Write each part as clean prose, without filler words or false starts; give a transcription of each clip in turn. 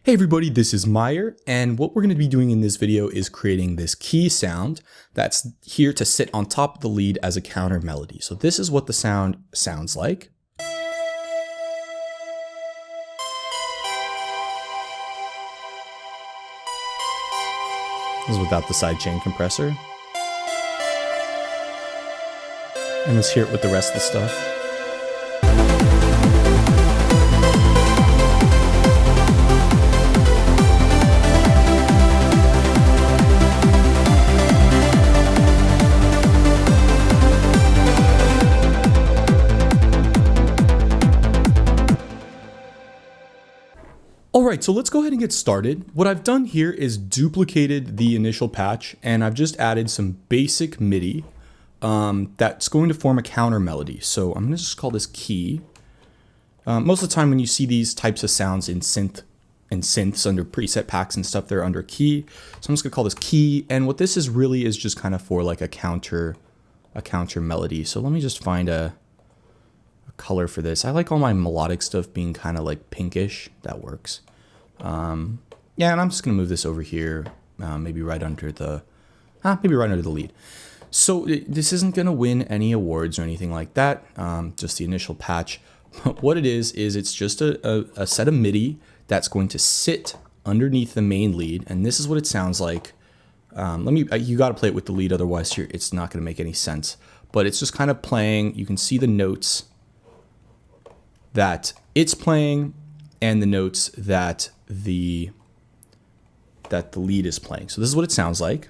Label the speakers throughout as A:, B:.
A: Hey everybody, this is MYR, and what we're going to be doing in this video is creating this key sound that's here to sit on top of the lead as a counter melody. So this is what the sound sounds like. This is without the sidechain compressor. And let's hear it with the rest of the stuff. Alright, so let's go ahead and get started. What I've done here is duplicated the initial patch, and I've just added some basic MIDI that's going to form a counter melody. So I'm going to just call this key. Most of the time when you see these types of sounds in synths under preset packs and stuff, they're under key. So I'm just going to call this key, and what this is really is just kind of for like a counter melody. So let me just find a color for this. I like all my melodic stuff being kind of like pinkish. That works. Yeah, and I'm just gonna move this over here, maybe right under the lead. So this isn't gonna win any awards or anything like that. Just the initial patch. What it is it's just a set of MIDI that's going to sit underneath the main lead, and this is what it sounds like. You got to play it with the lead, otherwise it's not gonna make any sense. But it's just kind of playing. You can see the notes that it's playing and the notes that the lead is playing. So this is what it sounds like.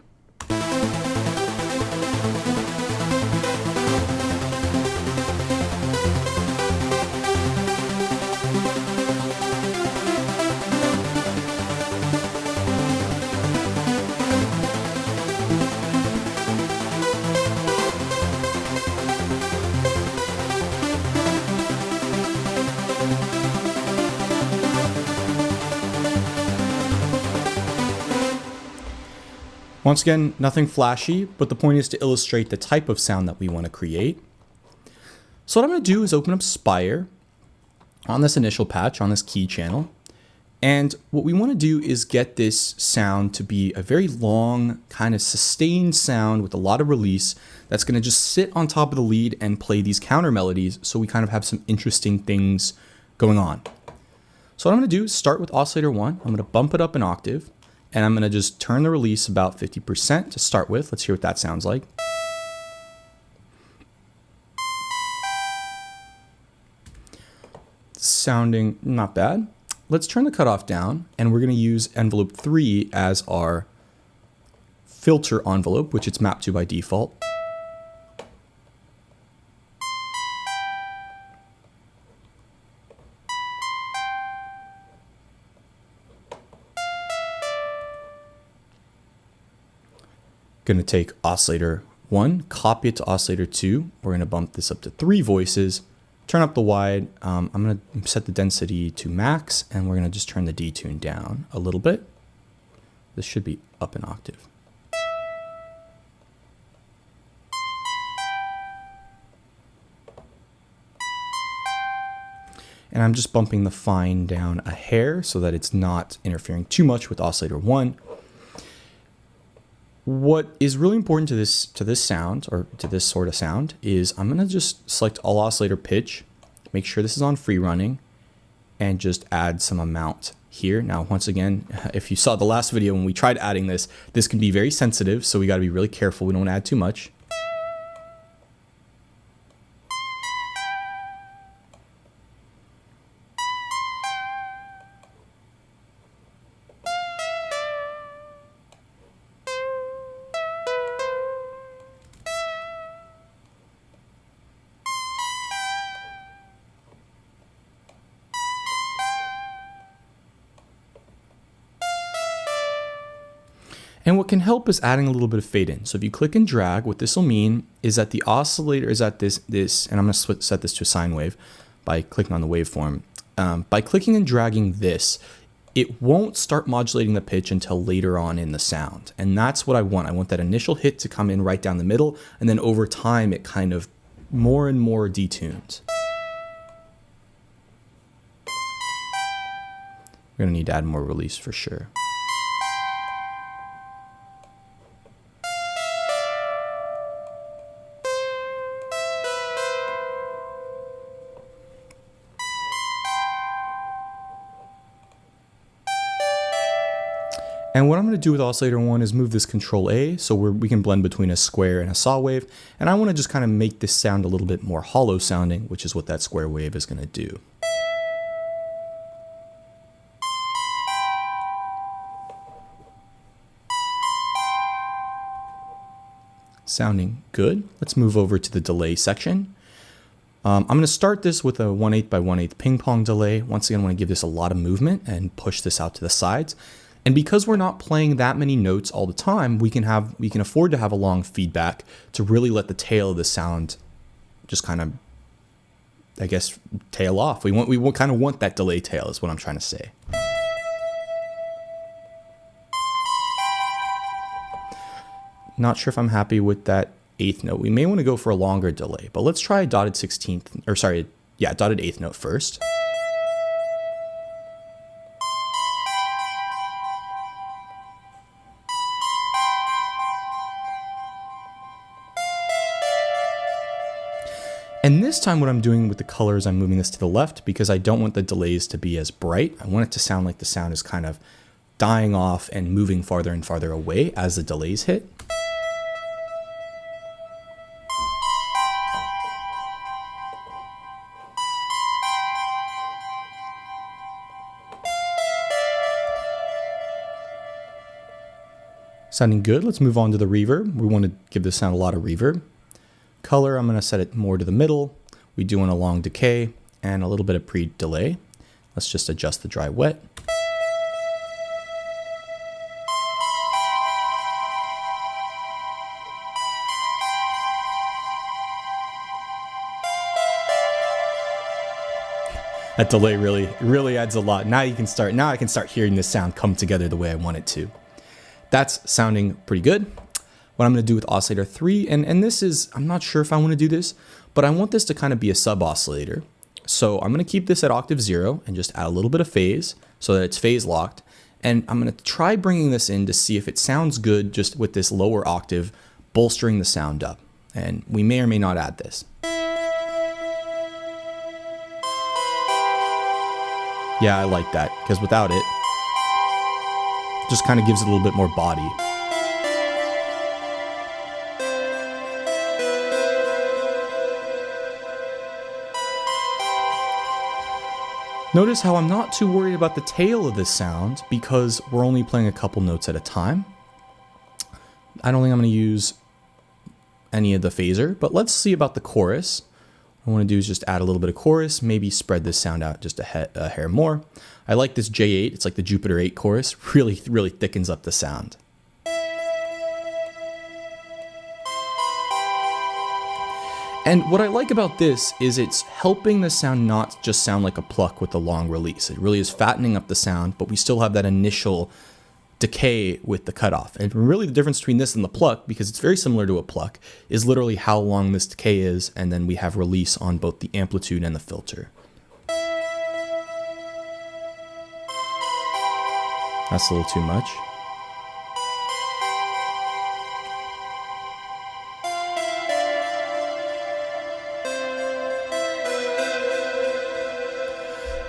A: Once again, nothing flashy, but the point is to illustrate the type of sound that we want to create. So what I'm going to do is open up Spire on this initial patch, on this key channel. And what we want to do is get this sound to be a very long, kind of sustained sound with a lot of release that's going to just sit on top of the lead and play these counter melodies, so we kind of have some interesting things going on. So what I'm going to do is start with oscillator 1. I'm going to bump it up an octave. And I'm going to just turn the release about 50% to start with. Let's hear what that sounds like. Sounding not bad. Let's turn the cutoff down, and we're going to use envelope 3 as our filter envelope, which it's mapped to by default. Going to take oscillator 1, copy it to oscillator 2. We're going to bump this up to 3 voices, turn up the wide. I'm going to set the density to max, and we're going to just turn the detune down a little bit. This should be up an octave. And I'm just bumping the fine down a hair so that it's not interfering too much with oscillator 1. What is really important to this sound, or to this sort of sound, is I'm going to just select all oscillator pitch, make sure this is on free running, and just add some amount here. Now, once again, if you saw the last video when we tried adding this can be very sensitive, so we got to be really careful we don't add too much. And what can help is adding a little bit of fade in. So if you click and drag, what this will mean is that the oscillator is at this, and I'm going to set this to a sine wave by clicking on the waveform. By clicking and dragging this, it won't start modulating the pitch until later on in the sound. And that's what I want. I want that initial hit to come in right down the middle, and then over time it kind of more and more detunes. We're gonna need to add more release for sure. And what I'm going to do with oscillator 1 is move this Control A so we can blend between a square and a saw wave. And I want to just kind of make this sound a little bit more hollow sounding, which is what that square wave is going to do. Sounding good. Let's move over to the delay section. I'm going to start this with a 1/8 by 1/8 ping pong delay. Once again, I want to give this a lot of movement and push this out to the sides. And because we're not playing that many notes all the time, we can afford to have a long feedback to really let the tail of the sound just kind of, I guess, tail off. We kind of want that delay tail is what I'm trying to say. Not sure if I'm happy with that 8th note. We may want to go for a longer delay, but let's try a dotted 16th, or sorry, yeah, dotted 8th note first. And this time what I'm doing with the colors, I'm moving this to the left because I don't want the delays to be as bright. I want it to sound like the sound is kind of dying off and moving farther and farther away as the delays hit. Sounding good. Let's move on to the reverb. We want to give this sound a lot of reverb. Color, I'm going to set it more to the middle. We do want a long decay and a little bit of pre-delay. Let's just adjust the dry wet. That delay really adds a lot. Now I can start hearing this sound come together the way I want it to. That's sounding pretty good. What I'm going to do with oscillator 3, and this is, I'm not sure if I want to do this, but I want this to kind of be a sub oscillator. So I'm going to keep this at octave 0 and just add a little bit of phase so that it's phase locked. And I'm going to try bringing this in to see if it sounds good just with this lower octave bolstering the sound up. And we may or may not add this. Yeah, I like that because without it, just kind of gives it a little bit more body. Notice how I'm not too worried about the tail of this sound because we're only playing a couple notes at a time. I don't think I'm going to use any of the phaser, but let's see about the chorus. What I want to do is just add a little bit of chorus, maybe spread this sound out just a hair more. I like this J8, it's like the Jupiter 8 chorus, really thickens up the sound. And what I like about this is it's helping the sound not just sound like a pluck with a long release. It really is fattening up the sound, but we still have that initial decay with the cutoff. And really the difference between this and the pluck, because it's very similar to a pluck, is literally how long this decay is, and then we have release on both the amplitude and the filter. That's a little too much.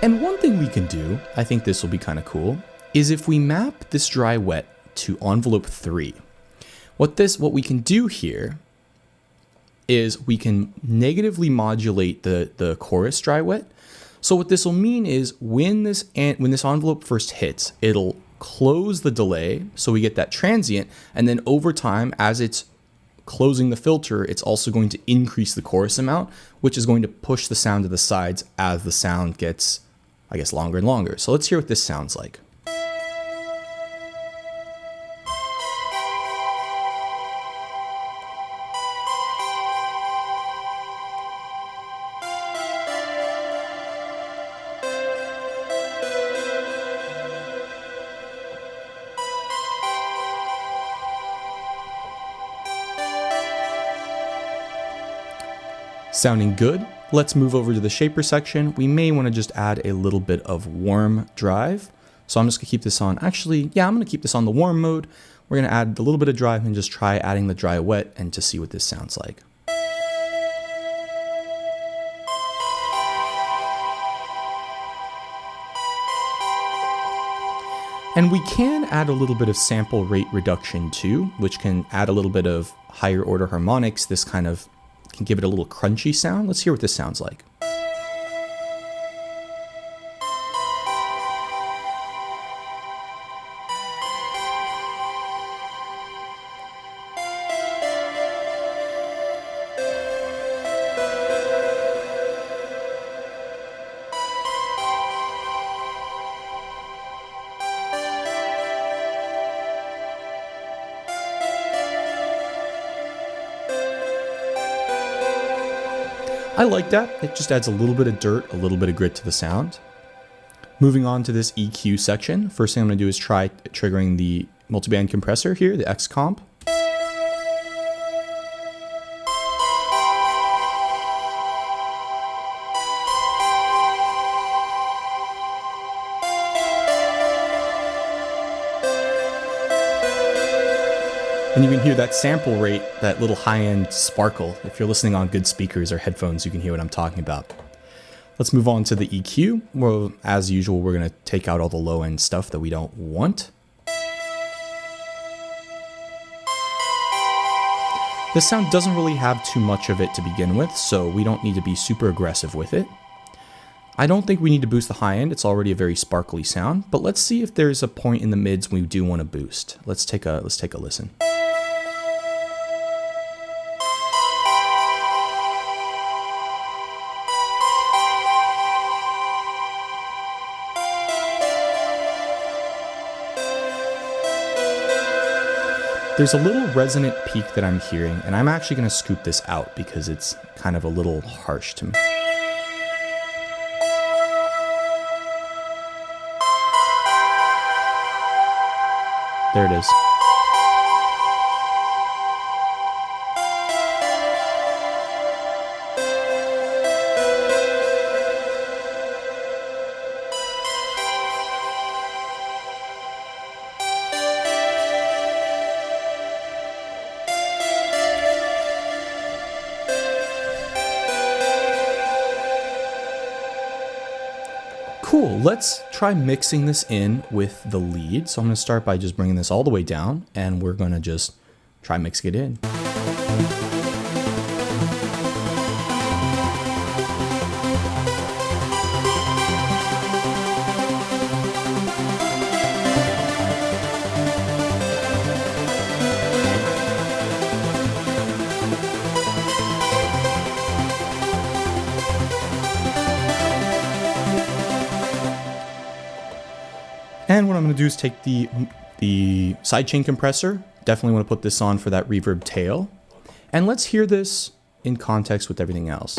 A: And one thing we can do, I think this will be kind of cool, is if we map this dry wet to envelope 3. What we can do here is we can negatively modulate the chorus dry wet. So what this will mean is when this envelope first hits, it'll close the delay so we get that transient, and then over time as it's closing the filter, it's also going to increase the chorus amount, which is going to push the sound to the sides as the sound gets, I guess, longer and longer. So let's hear what this sounds like. Sounding good. Let's move over to the shaper section. We may want to just add a little bit of warm drive. So I'm just gonna keep this on, actually, yeah, I'm gonna keep this on the warm mode. We're gonna add a little bit of dry and just try adding the dry wet and to see what this sounds like. And we can add a little bit of sample rate reduction too, which can add a little bit of higher order harmonics. This kind of can give it a little crunchy sound. Let's hear what this sounds like. I like that. It just adds a little bit of dirt, a little bit of grit to the sound. Moving on to this EQ section, first thing I'm going to do is try triggering the multiband compressor here, the X comp. And you can hear that sample rate, that little high-end sparkle. If you're listening on good speakers or headphones, you can hear what I'm talking about. Let's move on to the EQ. Well, as usual, we're going to take out all the low-end stuff that we don't want. This sound doesn't really have too much of it to begin with, so we don't need to be super aggressive with it. I don't think we need to boost the high end. It's already a very sparkly sound, but let's see if there's a point in the mids we do want to boost. Let's take a listen. There's a little resonant peak that I'm hearing, and I'm actually going to scoop this out because it's kind of a little harsh to me. There it is. Cool, let's try mixing this in with the lead. So I'm gonna start by just bringing this all the way down and we're gonna just try mixing it in. And what I'm going to do is take the sidechain compressor, definitely want to put this on for that reverb tail, and let's hear this in context with everything else.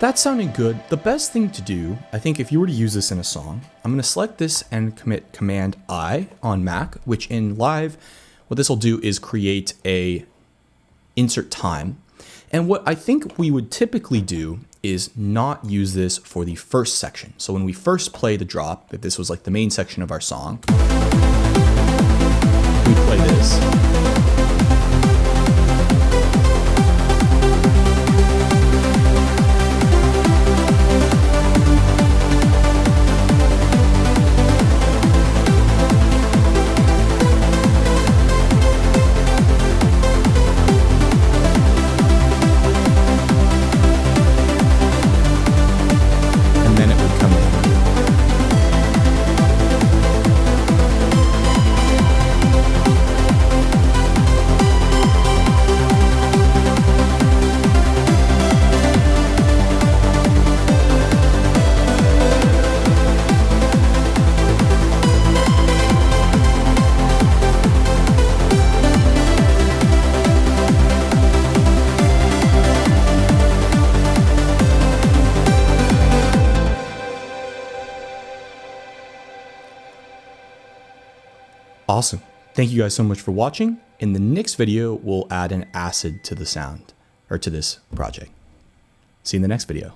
A: That's sounding good. The best thing to do, I think if you were to use this in a song, I'm going to select this and commit Command I on Mac, which in live, what this will do is create a insert time. And what I think we would typically do is not use this for the first section. So when we first play the drop, if this was like the main section of our song, we play this. Awesome. Thank you guys so much for watching. In the next video, we'll add an acid to the sound, or to this project. See you in the next video.